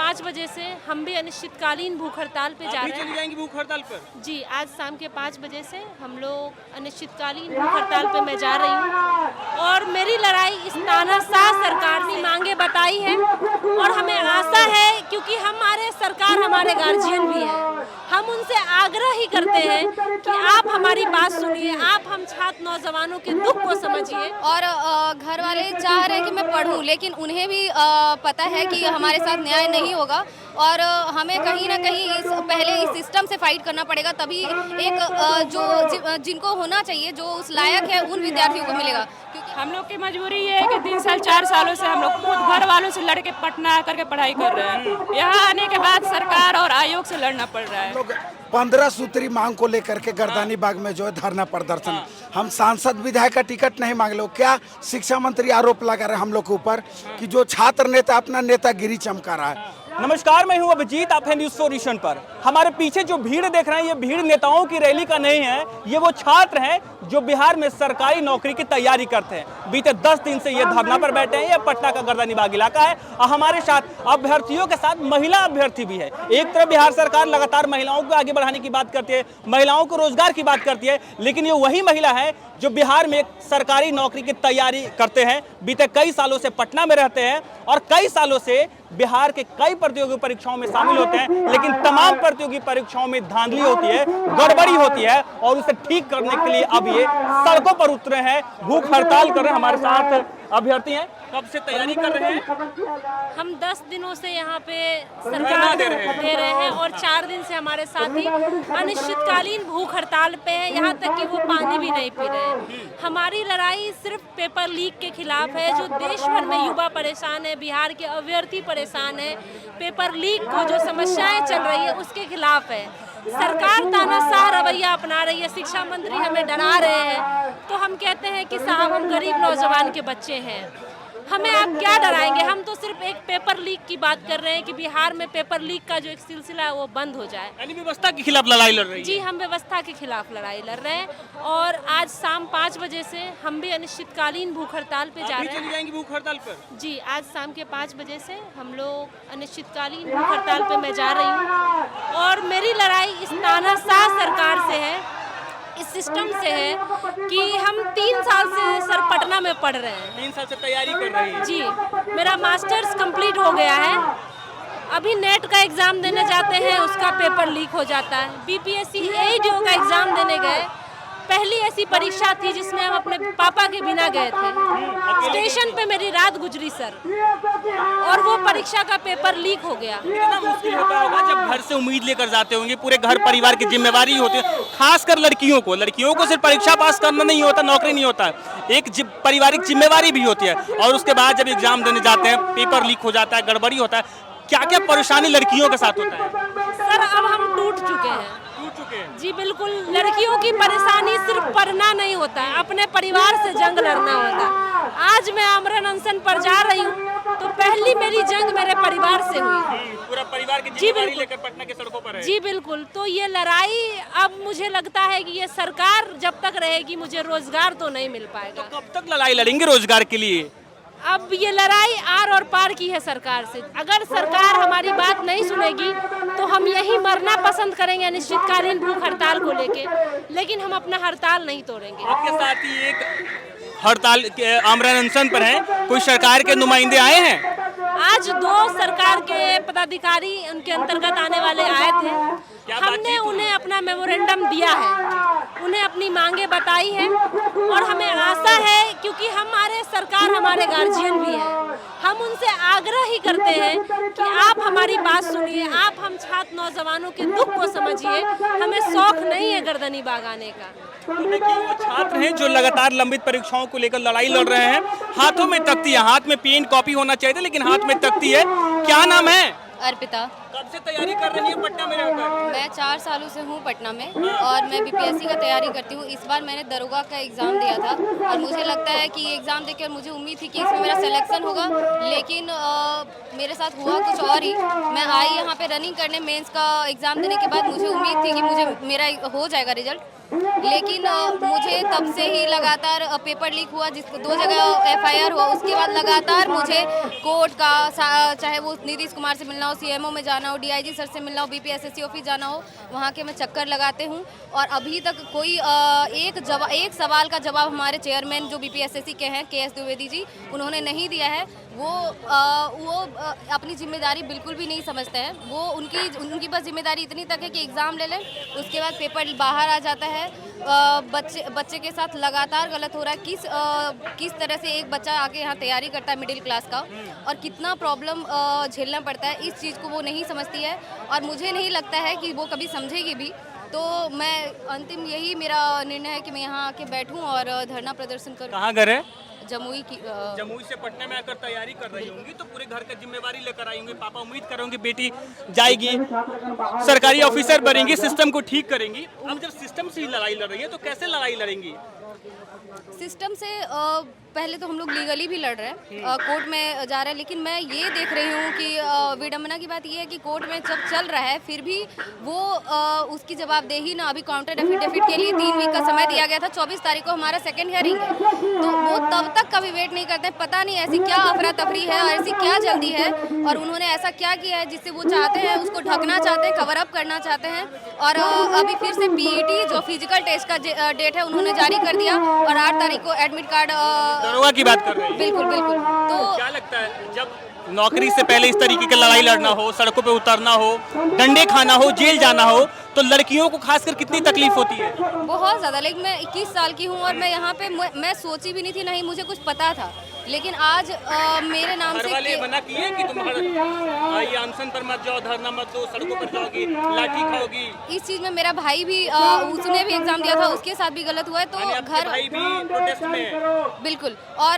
5 बजे से हम भी अनिश्चितकालीन भूख हड़ताल पे जा रहे हैं। चली जाएंगी भूख हड़ताल पर? जी, आज शाम के 5 बजे से हम लोग अनिश्चितकालीन भूख हड़ताल पे मैं जा रही हूँ और मेरी लड़ाई इस तानाशाह सरकार ने मांगे बताई है और हमें आशा है, क्योंकि हमारे सरकार हमारे गार्जियन भी हैं, हम उनसे आग्रह ही करते हैं कि आप हमारी बात सुनिए, आप हम छात्र नौजवानों के दुख को समझिए। और घर वाले चाह रहे हैं कि मैं पढूं, लेकिन उन्हें भी पता है कि हमारे साथ न्याय नहीं होगा और हमें कहीं ना कहीं पहले इस सिस्टम से फाइट करना पड़ेगा, तभी एक जिनको होना चाहिए, जो उस लायक है, उन विद्यार्थियों को मिलेगा। क्योंकि हम लोग की मजबूरी ये है कि 3 साल 4 सालों से हम लोग खुद घर वालों से लड़ के पटना आकर के पढ़ाई कर रहे हैं। यहाँ आने के बाद सरकार और आयोग से लड़ना पड़ रहा है। 15 सूत्री मांग को लेकर के गर्दानी बाग में जो है धरना प्रदर्शन, हम सांसद विधायक का टिकट नहीं मांग लो, क्या शिक्षा मंत्री आरोप लगा रहे हैं हम लोग के ऊपर कि जो छात्र नेता अपना नेतागिरी चमका रहा है। नमस्कार, मैं हूं अभिजीत, आप हैं न्यूज़ 4 नेशन पर। हमारे पीछे जो भीड़ देख रहे हैं, ये भीड़ नेताओं की रैली का नहीं है, ये वो छात्र हैं जो बिहार में सरकारी नौकरी की तैयारी करते हैं। बीते 10 दिन से ये धरना पर बैठे हैं। ये पटना का गर्दानी बाग इलाका है और हमारे साथ अभ्यर्थियों के साथ महिला अभ्यर्थी भी है। एक तरफ बिहार सरकार लगातार महिलाओं को आगे बढ़ाने की बात करती है, महिलाओं को रोजगार की बात करती है, लेकिन ये वही महिला है जो बिहार में एक सरकारी नौकरी की तैयारी करते हैं। बीते कई सालों से पटना में रहते हैं और कई सालों से बिहार के कई प्रतियोगी परीक्षाओं में शामिल होते हैं, लेकिन तमाम प्रतियोगी परीक्षाओं में धांधली होती है, गड़बड़ी होती है और उसे ठीक करने के लिए अब ये सड़कों पर उतरे हैं, भूख हड़ताल कर रहे हैं। हमारे साथ अभ्यर्थी हैं, कब से तैयारी कर रहे हैं? हम 10 दिनों से यहाँ पे सरकार दे रहे हैं और 4 दिन से हमारे साथी अनिश्चितकालीन भूख हड़ताल पे हैं, यहाँ तक कि वो पानी भी नहीं पी रहे हैं। हमारी लड़ाई सिर्फ पेपर लीक के खिलाफ है, जो देश भर में युवा परेशान है, बिहार के अभ्यर्थी परेशान है, पेपर लीक को जो समस्याएं चल रही है उसके खिलाफ है। सरकार तानाशाह रवैया अपना रही है, शिक्षा मंत्री हमें डरा रहे हैं, तो हम कहते हैं कि साहब हम गरीब नौजवान के बच्चे हैं, हमें आप क्या डराएंगे। हम तो सिर्फ एक पेपर लीक की बात कर रहे हैं कि बिहार में पेपर लीक का जो एक सिलसिला है वो बंद हो जाए। यानी व्यवस्था के खिलाफ लड़ाई लड़ रही है? जी, हम व्यवस्था के खिलाफ लड़ाई लड़ रहे हैं और आज शाम 5 बजे से हम भी अनिश्चितकालीन भूख हड़ताल पे जा रहे हैं। चली जाएंगी भूख हड़ताल पर? जी, आज शाम के 5 बजे से हम लोग अनिश्चितकालीन भूख हड़ताल पे मैं जा रही हूँ और मेरी लड़ाई इस तानाशाह सरकार से है, इस सिस्टम से है कि हम 3 साल से सर पटना में पढ़ रहे हैं। 3 साल से तैयारी कर रही है? जी, मेरा मास्टर्स कंप्लीट हो गया है, अभी नेट का एग्ज़ाम देने जाते हैं, उसका पेपर लीक हो जाता है। बीपीएससी एडीओ का एग्ज़ाम देने गए, पहली ऐसी परीक्षा थी जिसमें हम अपने पापा के बिना गए थे, स्टेशन पे मेरी रात गुजरी सर, और वो परीक्षा का पेपर लीक हो गया। कितना मुश्किल होता होगा जब घर से उम्मीद लेकर जाते होंगे, पूरे घर परिवार की जिम्मेवारी होती है, खासकर लड़कियों को सिर्फ परीक्षा पास करना नहीं होता, नौकरी नहीं होता, एक पारिवारिक जिम्मेवारी भी होती है और उसके बाद जब एग्जाम देने जाते हैं पेपर लीक हो जाता है, गड़बड़ी होता है, क्या क्या परेशानी लड़कियों के साथ होता है? सर अब हम टूट चुके हैं। जी बिल्कुल, लड़कियों की परेशानी सिर्फ पढ़ना नहीं होता है, अपने परिवार से जंग लड़ना होता है। आज मैं आमरण अनशन पर जा रही हूँ तो पहली मेरी जंग मेरे परिवार से हुई। पूरा परिवार की जिम्मेदारी लेकर पटना के सड़कों पर है। जी बिल्कुल, तो ये लड़ाई अब मुझे लगता है कि ये सरकार जब तक रहेगी मुझे रोजगार तो नहीं मिल पाएगा। तो कब तक लड़ाई लड़ेंगे रोजगार के लिए? अब ये लड़ाई आर और पार की है सरकार से। अगर सरकार हमारी बात नहीं सुनेगी तो हम यही मरना पसंद करेंगे अनिश्चितकालीन भूख हड़ताल को लेके, लेकिन हम अपना हड़ताल नहीं तोड़ेंगे। आपके साथ ही एक हड़ताल आमरण अनशन पर हैं, कोई सरकार के नुमाइंदे आए हैं? आज 2 सरकार के पदाधिकारी उनके अंतर्गत आने वाले आए थे, हमने उन्हें अपना मेमोरेंडम दिया है, उन्हें अपनी मांगे बताई है और हमें आशा है, क्योंकि हमारे सरकार हमारे गार्जियन भी हैं, हम उनसे आग्रह ही करते हैं कि आप हमारी बात सुनिए, आप हम छात्र नौजवानों के दुख को समझिए, हमें शौक नहीं है गर्दनी बाग आने का। देखिए वो छात्र हैं जो लगातार लंबित परीक्षाओं को लेकर लड़ाई लड़ रहे हैं, हाथों में तख्ती है, हाथ में पेन कॉपी होना चाहिए था लेकिन हाथ में तख्ती है। क्या नाम है? अर्पिता। कब से तैयारी कर रही है पटना में रहकर? मैं 4 सालों से हूँ पटना में और मैं बीपीएससी का तैयारी करती हूँ। इस बार मैंने दरोगा का एग्ज़ाम दिया था और मुझे लगता है कि ये एग्ज़ाम देकर मुझे उम्मीद थी कि इसमें मेरा सिलेक्शन होगा, लेकिन मेरे साथ हुआ कुछ और ही। मैं आई यहाँ पे रनिंग करने, मेंस का एग्ज़ाम देने के बाद मुझे उम्मीद थी कि मुझे मेरा हो जाएगा रिजल्ट, लेकिन मुझे तब से ही लगातार पेपर लीक हुआ, जिस 2 जगह FIR हुआ, उसके बाद लगातार मुझे कोर्ट का, चाहे वो नीतीश कुमार से मिलना हो, CMO में जाना हो, DIG सर से मिलना हो, BPSSC ऑफिस जाना हो, वहाँ के मैं चक्कर लगाते हूँ और अभी तक कोई एक सवाल का जवाब हमारे चेयरमैन जो BPSSC के हैं KS द्विवेदी जी, उन्होंने नहीं दिया है। वो अपनी जिम्मेदारी बिल्कुल भी नहीं समझते हैं। वो उनकी बस जिम्मेदारी इतनी तक है कि एग्ज़ाम ले लें, उसके बाद पेपर बाहर आ जाता है। बच्चे के साथ लगातार गलत हो रहा है। किस तरह से एक बच्चा आके यहाँ तैयारी करता है मिडिल क्लास का और कितना प्रॉब्लम झेलना पड़ता है, इस चीज़ को वो नहीं समझती है और मुझे नहीं लगता है कि वो कभी समझेगी भी। तो मैं अंतिम यही मेरा निर्णय है कि मैं यहाँ आके बैठूँ और धरना प्रदर्शन करूँ। कहाँ घर है? जमुई की जमुई से पटना में आकर तैयारी कर रही होंगी, तो पूरे घर का जिम्मेवारी लेकर आई होंगी। पापा उम्मीद कर रहे होंगे बेटी जाएगी, सरकारी ऑफिसर बनेंगी, सिस्टम को ठीक करेंगी। अब जब सिस्टम से ही लड़ाई लड़ रही है तो कैसे लड़ाई लड़ेंगी? सिस्टम से पहले तो हम लोग लीगली भी लड़ रहे हैं, कोर्ट में जा रहे हैं, लेकिन मैं ये देख रही हूँ कि विडम्बना की बात ये है कि कोर्ट में जब चल रहा है फिर भी वो उसकी जवाबदेही ना, अभी काउंटर एफिडेविट के लिए 3 वीक का समय दिया गया था, 24 तारीख को हमारा सेकंड हियरिंग है, तो वो तब तक कभी वेट नहीं करते। पता नहीं ऐसी क्या अफरा तफरी है और ऐसी क्या जल्दी है और उन्होंने ऐसा क्या किया है जिससे वो चाहते हैं, उसको ढकना चाहते हैं, कवर अप करना चाहते हैं। और अभी फिर से PET जो फिजिकल टेस्ट का डेट है उन्होंने जारी कर दिया और 8 तारीख को एडमिट कार्ड दरोगा की बात कर रहे हैं। बिल्कुल बिल्कुल। तो क्या लगता है जब नौकरी से पहले इस तरीके की लड़ाई लड़ना हो, सड़कों पे उतरना हो, डंडे खाना हो, जेल जाना हो, तो लड़कियों को खासकर कितनी तकलीफ होती है? बहुत ज़्यादा। लेकिन मैं 21 साल की हूँ और मैं यहाँ पे मैं सोची भी नहीं थी, नहीं मुझे कुछ पता था, लेकिन आज मेरे नाम से वाले मना किए कि तुम ये अनशन पर मत जाओ, धरना मत दो, सड़कों पर जाओगी, लाठी खाओगी। इस चीज़ में मेरा भाई भी उसने भी एग्जाम दिया था, उसके साथ भी गलत हुआ है, तो घर भाई भी प्रोटेस्ट में है। बिल्कुल। और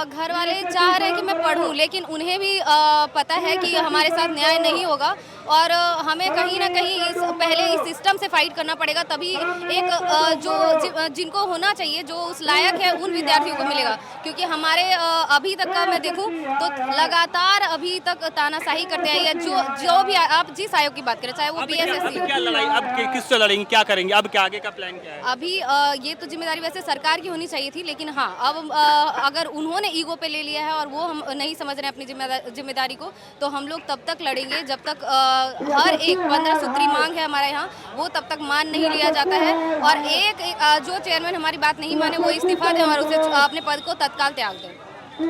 घर वाले चाह रहे हैं कि मैं पढ़ूं, लेकिन उन्हें भी पता है कि हमारे साथ न्याय नहीं होगा और हमें कहीं ना कहीं पहले इस सिस्टम से फाइट करना पड़ेगा, तभी एक जिनको होना चाहिए, जो उस लायक है, उन विद्यार्थियों को मिलेगा। क्योंकि हमारे अभी तक का मैं देखूं तो लगातार अभी तक तानाशाही करते आई है। जो भी आप जिस आयोग की बात करें, चाहे वो BSSC। क्या लड़ाई अब किससे लड़ेंगे, क्या करेंगे, अब क्या आगे का प्लान क्या है? अभी ये तो जिम्मेदारी वैसे सरकार की होनी चाहिए थी, लेकिन हाँ अब अगर उन्होंने ईगो पे ले लिया है और वो हम नहीं समझ रहे हैं अपनी जिम्मेदारी को, तो हम लोग तब तक लड़ेंगे जब तक हर एक 15 सूत्री मांग है हमारे यहाँ, वो तब तक मान नहीं लिया जाता है। और एक जो चेयरमैन हमारी बात नहीं माने वो इस्तीफा दें और उसे अपने पद को तत्काल त्याग दें।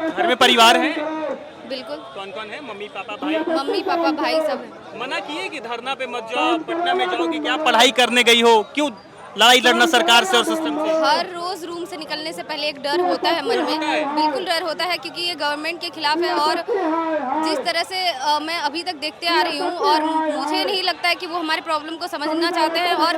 घर में परिवार है? बिल्कुल। कौन कौन है? मम्मी पापा भाई? मम्मी पापा भाई सब है। मना किए कि धरना पे मत जाओ, पटना में जाओगी, क्या पढ़ाई करने गई हो, क्यों लड़ाई लड़ना सरकार से और सिस्टम से? हर रोज रूम से निकलने से पहले एक डर होता है मन में, बिल्कुल डर होता है, क्योंकि ये गवर्नमेंट के खिलाफ है और जिस तरह से मैं अभी तक देखते आ रही हूँ और मुझे नहीं लगता है कि वो हमारे प्रॉब्लम को समझना चाहते हैं और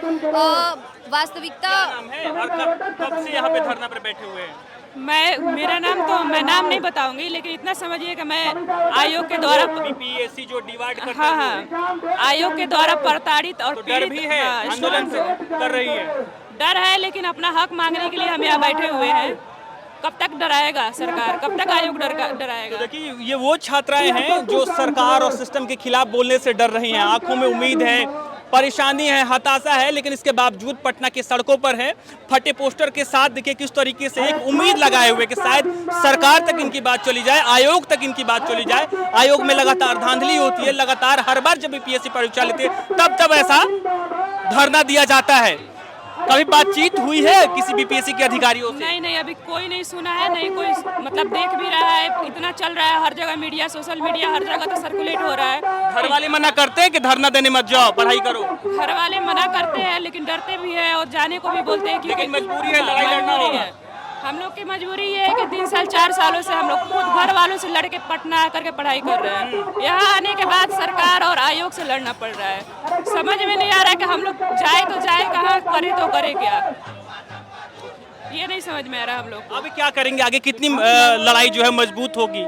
वास्तविकता। नाम है और कब से यहाँ पे धरना पर बैठे हुए हैं? मेरा नाम तो मैं नाम नहीं बताऊंगी, लेकिन इतना समझिए कि मैं आयोग के द्वारा BPSC जो डिवाइड करता हाँ हाँ आयोग के द्वारा प्रताड़ित और डर भी है, आंदोलन कर रही है। डर है, लेकिन अपना हक मांगने के लिए हम यहाँ बैठे हुए हैं। कब तक डराएगा सरकार, कब तक आयोग डराएगा? देखिए ये वो छात्राएं हैं जो सरकार और सिस्टम के खिलाफ बोलने से डर रही हैं। आंखों में उम्मीद है, परेशानी है, हताशा है, लेकिन इसके बावजूद पटना की सड़कों पर है, फटे पोस्टर के साथ देखिए किस तरीके से एक उम्मीद लगाए हुए कि शायद सरकार तक इनकी बात चली जाए, आयोग तक इनकी बात चली जाए। आयोग में लगातार धांधली होती है, लगातार हर बार जब BPSC परीक्षा लेती है तब ऐसा धरना दिया जाता है। कभी बातचीत हुई है किसी BPSC के अधिकारियों से? नहीं, अभी कोई नहीं सुना है, नहीं कोई मतलब देख भी रहा है। इतना चल रहा है हर जगह, मीडिया, सोशल मीडिया, हर जगह तो सर्कुलेट हो रहा है। घर वाले मना करते हैं कि धरना देने मत जाओ, पढ़ाई करो? घर वाले मना करते हैं, लेकिन डरते भी है और जाने को भी बोलते हैं, लेकिन मजबूरी है, लड़ाई लड़ना होगा। हम लोग की मजबूरी ये है कि 3 साल 4 सालों से हम लोग खुद घर वालों से लड़ के पटना आकर के पढ़ाई कर रहे हैं। यहाँ आने के बाद सरकार और आयोग से लड़ना पड़ रहा है। समझ में नहीं आ रहा है कि हम लोग जाए तो जाए कहाँ, करे तो करे क्या, ये नहीं समझ में आ रहा हम लोग। अभी क्या करेंगे आगे, कितनी लड़ाई जो है मजबूत होगी?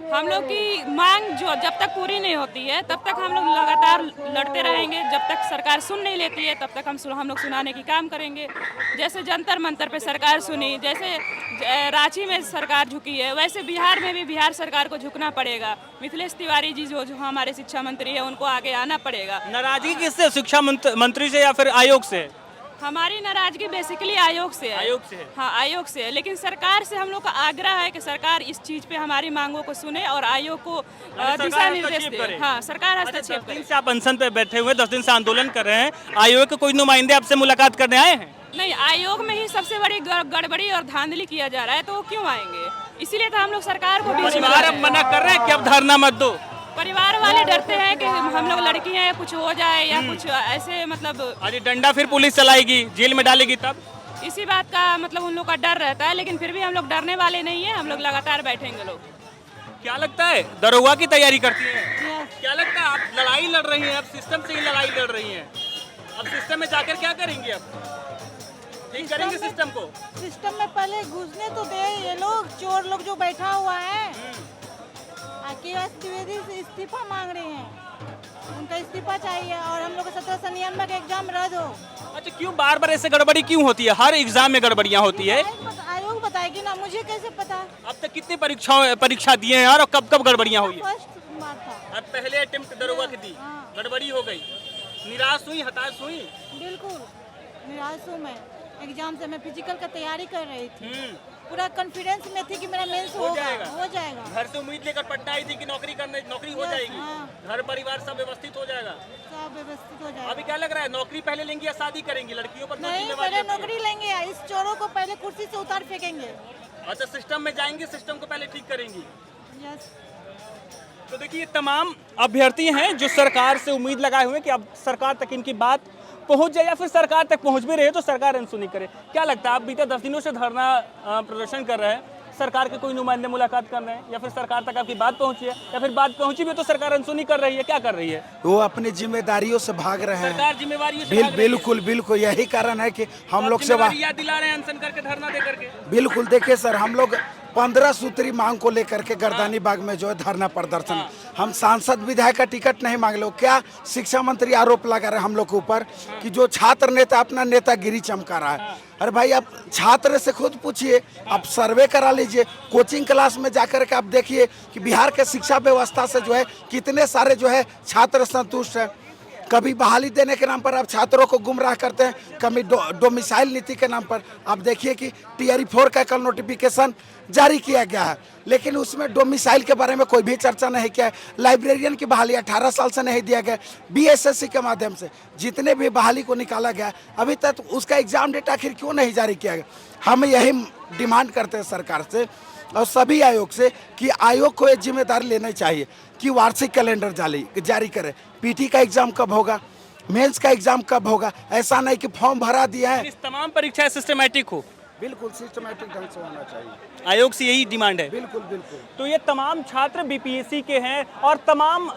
हम लोग की मांग जो जब तक पूरी नहीं होती है तब तक हम लोग लगातार लड़ते रहेंगे। जब तक सरकार सुन नहीं लेती है तब तक हम लोग सुनाने की काम करेंगे। जैसे जंतर मंतर पे सरकार सुनी, जैसे रांची में सरकार झुकी है, वैसे बिहार में भी बिहार सरकार को झुकना पड़ेगा। मिथिलेश तिवारी जी जो हमारे शिक्षा मंत्री है, उनको आगे आना पड़ेगा। नाराजगी किससे, शिक्षा मंत्री से या फिर आयोग से? हमारी नाराजगी बेसिकली आयोग से है। आयोग से है? हाँ, आयोग से है, लेकिन सरकार से हम लोग का आग्रह है कि सरकार इस चीज पे हमारी मांगों को सुने और आयोग को दिशा निर्देश दे। हाँ, सरकार हस्तक्षेप 10 करे। दिन से आप अनशन पे बैठे हुए 10 दिन से आंदोलन कर रहे हैं, आयोग के कोई नुमाइंदे आपसे मुलाकात करने आए हैं? नहीं, आयोग में ही सबसे बड़ी गड़बड़ी और धांधली किया जा रहा है, तो वो क्यों आएंगे? इसीलिए तो हम लोग सरकार को बीच में परिवार अब मना कर रहे हैं कि अब धरना मत दो। परिवार वाले डरते हैं कि हम लोग लड़की हैं, कुछ हो जाए या कुछ ऐसे, मतलब आज डंडा फिर पुलिस चलाएगी, जेल में डालेगी, तब इसी बात का मतलब उन लोग का डर रहता है। लेकिन फिर भी हम लोग डरने वाले नहीं है, हम लोग लगातार बैठेंगे। लोग क्या लगता है दरोगा की तैयारी करती हैं? क्या लगता है आप लड़ाई लड़ रही हैं, अब सिस्टम से ही लड़ाई लड़ रही हैं, अब सिस्टम में जाकर क्या करेंगे? अब ठीक करेंगे सिस्टम को? सिस्टम में पहले घुसने तो दे, ये लोग चोर लोग जो बैठा हुआ है केएस द्विवेदी से इस्तीफा मांग रहे हैं, उनका इस्तीफा चाहिए और हम लोग का 1799 का एग्जाम रद्द हो। अच्छा, क्यों बार बार ऐसे गड़बड़ी क्यों होती है? हर एग्जाम में गड़बड़ियां होती है। आयोग बताएगी ना, मुझे कैसे पता? अब तक कितनी परीक्षा दिए हैं और कब कब गड़बड़ियां हुई है? फर्स्ट बार था। अब पहले अटेम्प्ट दरोगा की थी, गड़बड़ी हो गई, निराश हुई, हताश हुई? बिल्कुल निराश हूँ मैं। एग्जाम से मैं फिजिकल का तैयारी कर रही थी, पूरा कॉन्फिडेंस में थी कि मेरा मेंस हो जाएगा। घर से उम्मीद लेकर पटना आई थी कि नौकरी हो जाएगी, घर परिवार सब व्यवस्थित हो जाएगा, सब व्यवस्थित हो जाएगा। अभी क्या लग रहा है, नौकरी पहले लेंगी या शादी करेंगी? लड़कियों पर नहीं, पहले नौकरी लेंगे, इस चोरों को पहले कुर्सी से उतार फेंकेंगे। अच्छा, सिस्टम में जाएंगे, सिस्टम को पहले ठीक करेंगी। यस। तो देखिए, तमाम अभ्यर्थी हैं जो सरकार से उम्मीद लगाए हुए हैं कि अब सरकार तक इनकी बात पहुंच जाए, या फिर सरकार तक पहुंच भी रही है तो सरकार अनसुनी करे। क्या लगता है, आप बीते 10 दिनों से धरना प्रदर्शन कर रहे हैं, सरकार के कोई नुमाइंदे मुलाकात कर रहे हैं, या फिर सरकार तक आपकी बात पहुंची है, या फिर बात पहुंची भी है तो सरकार अनसुनी कर रही है? क्या कर रही है? वो अपनी जिम्मेदारियों से भाग रहे हैं। सरकार जिम्मेवारियों से भाग रही है। बिल्कुल बिल्कुल, यही कारण है कि हम लोग से जिम्मेवारी दिला रहे हैं अनशन करके, धरना दे करके। बिल्कुल, देखिए सर, हम लोग 15 सूत्री मांग को लेकर के गर्दानी बाग में जो है धरना प्रदर्शन, हम सांसद विधायक का टिकट नहीं मांग लो। क्या शिक्षा मंत्री आरोप लगा रहे हैं हम लोग के ऊपर कि जो छात्र नेता अपना नेतागिरी चमका रहा है। अरे भाई, आप छात्र से खुद पूछिए, आप सर्वे करा लीजिए, कोचिंग क्लास में जाकर के आप देखिए कि बिहार के शिक्षा व्यवस्था से जो है कितने सारे जो है छात्र संतुष्ट हैं। कभी बहाली देने के नाम पर आप छात्रों को गुमराह करते हैं, कभी डोमिसाइल नीति के नाम पर आप देखिए कि टियर 4 का कल नोटिफिकेशन जारी किया गया है, लेकिन उसमें डोमिसाइल के बारे में कोई भी चर्चा नहीं किया है। लाइब्रेरियन की बहाली 18 साल से नहीं दिया गया। बीएसएससी के माध्यम से जितने भी बहाली को निकाला गया, अभी तक उसका एग्जाम डेट आखिर क्यों नहीं जारी किया गया? हम यही डिमांड करते हैं सरकार से और सभी आयोग से कि आयोग को ये जिम्मेदारी लेनी चाहिए कि वार्षिक कैलेंडर जारी करे। पीटी का एग्जाम कब होगा, मेंस का एग्जाम कब होगा? ऐसा नहीं कि फॉर्म भरा दिया है। इस तमाम परीक्षाएं सिस्टमैटिक हो, बिल्कुल सिस्टमैटिक ढंग से होना चाहिए। आयोग से यही डिमांड है। बिल्कुल बिल्कुल। तो ये तमाम छात्र बीपीएससी के हैं और तमाम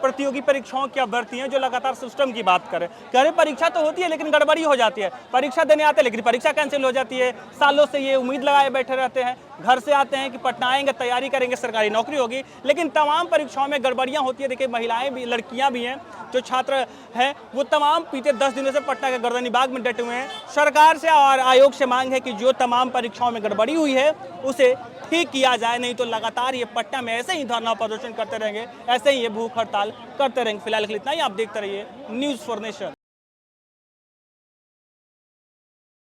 प्रतियोगी परीक्षाओं के अभ्यर्थी हैं जो लगातार सिस्टम की बात करें। कह रहे परीक्षा तो होती है लेकिन गड़बड़ी हो जाती है, परीक्षा देने आते हैं लेकिन परीक्षा कैंसिल हो जाती है। सालों से ये उम्मीद लगाए बैठे रहते हैं, घर से आते हैं कि पटना आएंगे, तैयारी करेंगे, सरकारी नौकरी होगी, लेकिन तमाम परीक्षाओं में गड़बड़ियां होती है। देखिए, महिलाएं भी, लड़कियां भी हैं जो छात्र हैं, वो तमाम बीते 10 दिनों से पटना के गर्दनी बाग में डटे हुए हैं। सरकार से और आयोग से मांग है कि जो तमाम परीक्षाओं में गड़बड़ी हुई है उसे ठीक किया जाए, नहीं तो लगातार ये पटना में ऐसे ही धरना प्रदर्शन करते रहेंगे, ऐसे ही ये भूख हड़ताल करते रहेंगे। फिलहाल के लिए इतना ही। आप देखते रहिए न्यूज़ फॉर नेशन।